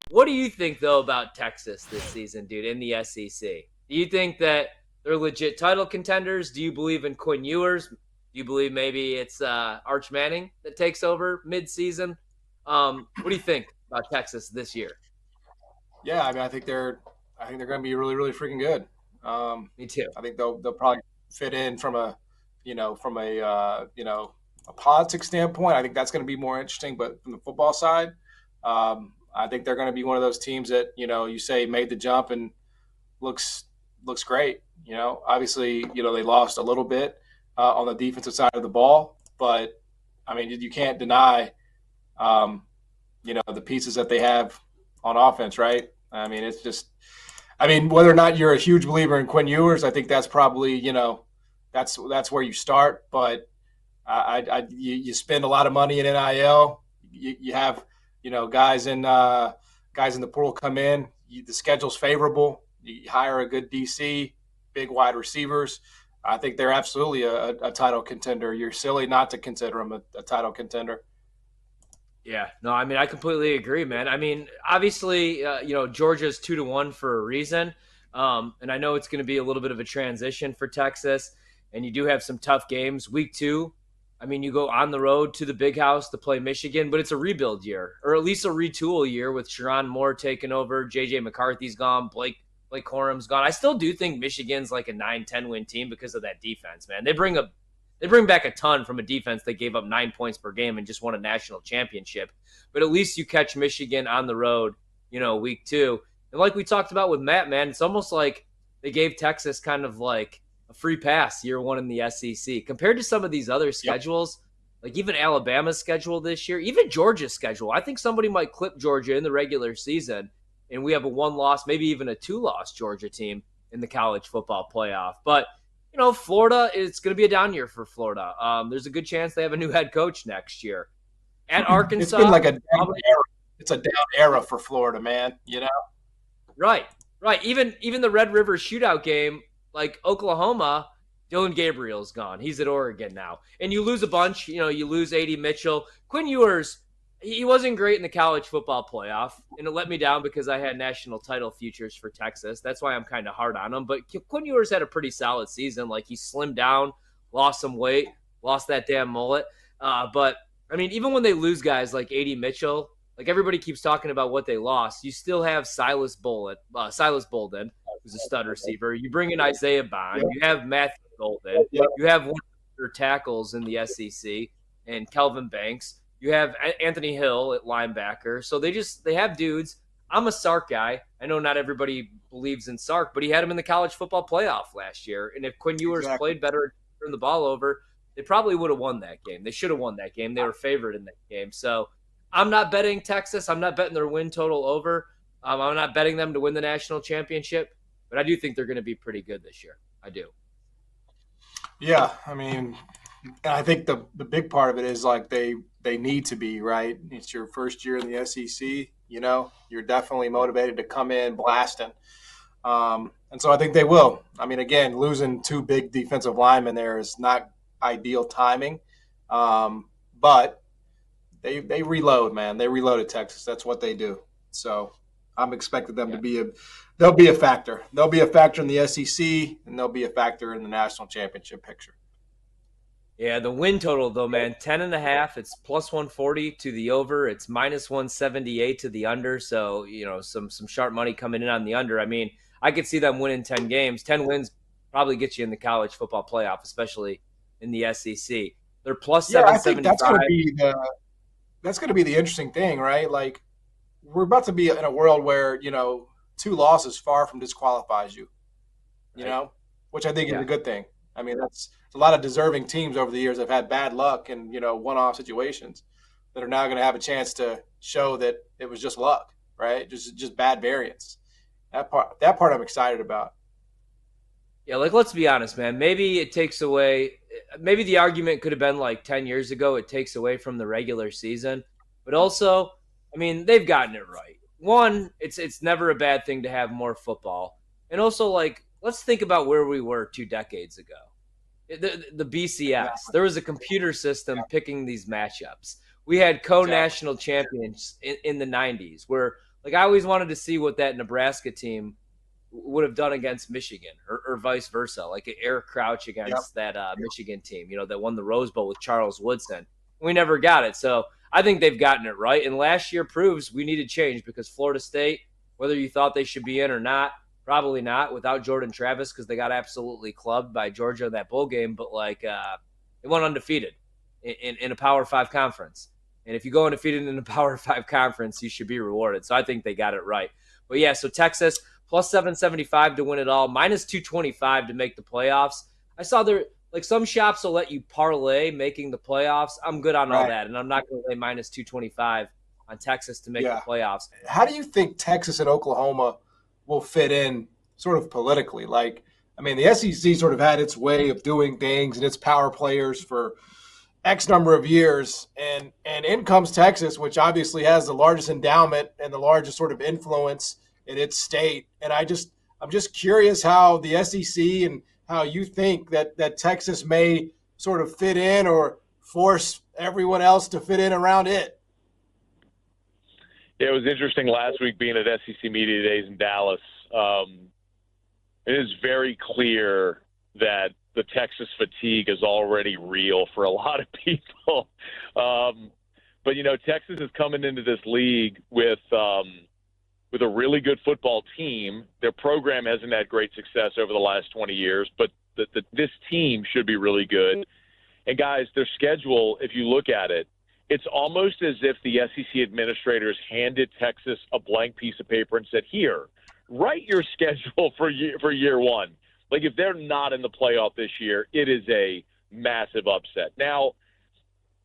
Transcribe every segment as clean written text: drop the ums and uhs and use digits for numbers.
What do you think though about Texas this season, dude, in the SEC? Do you think that they're legit title contenders? Do you believe in Quinn Ewers? Do you believe maybe it's Arch Manning that takes over mid-season? What do you think about Texas this year? Yeah, I mean, I think they're going to be really, really freaking good. Me too. I think they'll probably fit in from a, a politics standpoint. I think that's going to be more interesting. But from the football side, I think they're going to be one of those teams that you say made the jump and looks looks great. Obviously, they lost a little bit on the defensive side of the ball, but I mean, you can't deny, um, the pieces that they have on offense, right? I mean, it's just, I mean, whether or not you're a huge believer in Quinn Ewers, I think that's probably, that's where you start. But you spend a lot of money in NIL. You have, guys in the portal come in. The schedule's favorable. You hire a good DC, big wide receivers. I think they're absolutely a title contender. You're silly not to consider them a title contender. Yeah, no, I mean, I completely agree, man. I mean, obviously, Georgia's 2-1 for a reason. And I know it's going to be a little bit of a transition for Texas, and you do have some tough games. Week 2, I mean, you go on the road to the big house to play Michigan, but it's a rebuild year, or at least a retool year with Sharon Moore taking over. JJ McCarthy's gone. Blake Corum's gone. I still do think Michigan's like a 9-10 win team because of that defense, man. They bring back a ton from a defense that gave up 9 points per game and just won a national championship. But at least you catch Michigan on the road, week 2. And like we talked about with Matt, man, it's almost like they gave Texas kind of like a free pass year 1 in the SEC compared to some of these other Yep. schedules. Like even Alabama's schedule this year, even Georgia's schedule. I think somebody might clip Georgia in the regular season, and we have a 1-loss, maybe even a 2-loss Georgia team in the college football playoff. But Florida, it's going to be a down year for Florida. There's a good chance they have a new head coach next year. At It's been Arkansas, like a down probably era. It's a down era for Florida, man. right, right. Even the Red River Shootout game, like Oklahoma, Dylan Gabriel's gone. He's at Oregon now, and you lose a bunch. You lose A.D. Mitchell, Quinn Ewers. He wasn't great in the college football playoff, and it let me down because I had national title futures for Texas. That's why I'm kind of hard on him. But Quinn Ewers had a pretty solid season. Like he slimmed down, lost some weight, lost that damn mullet. But I mean, even when they lose guys like A.D. Mitchell, like everybody keeps talking about what they lost, you still have Silas Bolden, who's a stud receiver. You bring in Isaiah Bond. Yep. You have Matthew Golden. Yep. You have one of their tackles in the SEC and Kelvin Banks. You have Anthony Hill at linebacker. So they have dudes. I'm a Sark guy. I know not everybody believes in Sark, but he had him in the college football playoff last year. And if Quinn Ewers Exactly. played better, turned the ball over, they probably would have won that game. They should have won that game. They were favored in that game. So I'm not betting Texas. I'm not betting their win total over. I'm not betting them to win the national championship, but I do think they're going to be pretty good this year. I do. Yeah, I mean, and I think the big part of it is like they need to be right. It's your first year in the SEC. You're definitely motivated to come in blasting, and so I think they will. I mean, again, losing two big defensive linemen there is not ideal timing, but they reload, man. They reload at Texas. That's what they do. So I'm expecting them to Yeah. be a they'll be a factor. They'll be a factor in the SEC, and they'll be a factor in the national championship picture. Yeah, the win total though, man, 10.5. It's plus 140 to the over. It's minus 178 to the under. So, some sharp money coming in on the under. I mean, I could see them winning 10 games. 10 wins probably get you in the college football playoff, especially in the SEC. They're plus Yeah, I think 775. that's going to be the interesting thing, right? Like we're about to be in a world where two losses far from disqualifies you. Right? Which I think is Yeah. a good thing. I mean, that's a lot of deserving teams over the years have had bad luck and one-off situations that are now going to have a chance to show that it was just luck, right? Just bad variance. That part I'm excited about. Yeah, like let's be honest, man. Maybe it takes away. Maybe the argument could have been like 10 years ago. It takes away from the regular season, but also, I mean, they've gotten it right. One, it's never a bad thing to have more football, and also like let's think about where we were 2 decades ago. The BCS. Exactly. There was a computer system picking these matchups. We had Exactly. co-national champions in the '90s, where Like I always wanted to see what that Nebraska team would have done against Michigan or vice versa, like Eric Crouch Yep. against that Michigan team, that won the Rose Bowl with Charles Woodson. We never got it. So I think they've gotten it right. And last year proves we needed change because Florida State, whether you thought they should be in or not, probably not without Jordan Travis because they got absolutely clubbed by Georgia in that bowl game. But they went undefeated in a Power Five conference. And if you go undefeated in a Power Five conference, you should be rewarded. So I think they got it right. But yeah, so Texas plus 775 to win it all, minus 225 to make the playoffs. I saw there like some shops will let you parlay making the playoffs. I'm good on all Right. that, and I'm not going to lay minus 225 on Texas to make the Yeah. playoffs. How do you think Texas and Oklahoma will fit in sort of politically? Like, I mean, the SEC sort of had its way of doing things and its power players for X number of years, and in comes Texas, which obviously has the largest endowment and the largest sort of influence in its state. And I'm just curious how the SEC and how you think that Texas may sort of fit in or force everyone else to fit in around it. Yeah, it was interesting last week being at SEC Media Days in Dallas. It is very clear that the Texas fatigue is already real for a lot of people. But Texas is coming into this league with a really good football team. Their program hasn't had great success over the last 20 years, but this team should be really good. And guys, their schedule, if you look at it, it's almost as if the SEC administrators handed Texas a blank piece of paper and said, "Here, write your schedule for year one." Like if they're not in the playoff this year, it is a massive upset. Now,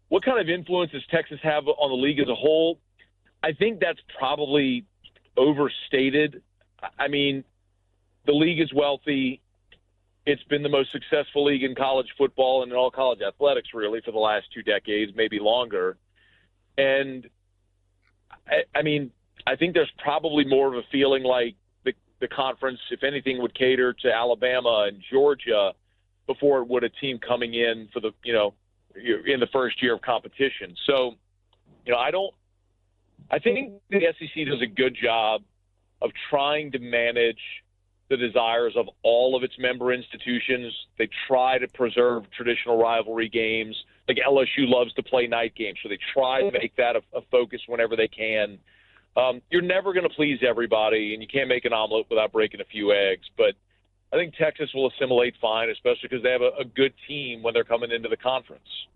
what kind of influence does Texas have on the league as a whole? I think that's probably overstated. I mean, the league is wealthy. It's been the most successful league in college football and in all college athletics, really, for the last 2 decades, maybe longer. And, I mean, I think there's probably more of a feeling like the conference, if anything, would cater to Alabama and Georgia before it would a team coming in for the, in the first year of competition. So, I think the SEC does a good job of trying to manage the desires of all of its member institutions. They try to preserve traditional rivalry games. Like LSU loves to play night games, so they try to make that a focus whenever they can. You're never going to please everybody, and you can't make an omelet without breaking a few eggs. But I think Texas will assimilate fine, especially because they have a good team when they're coming into the conference.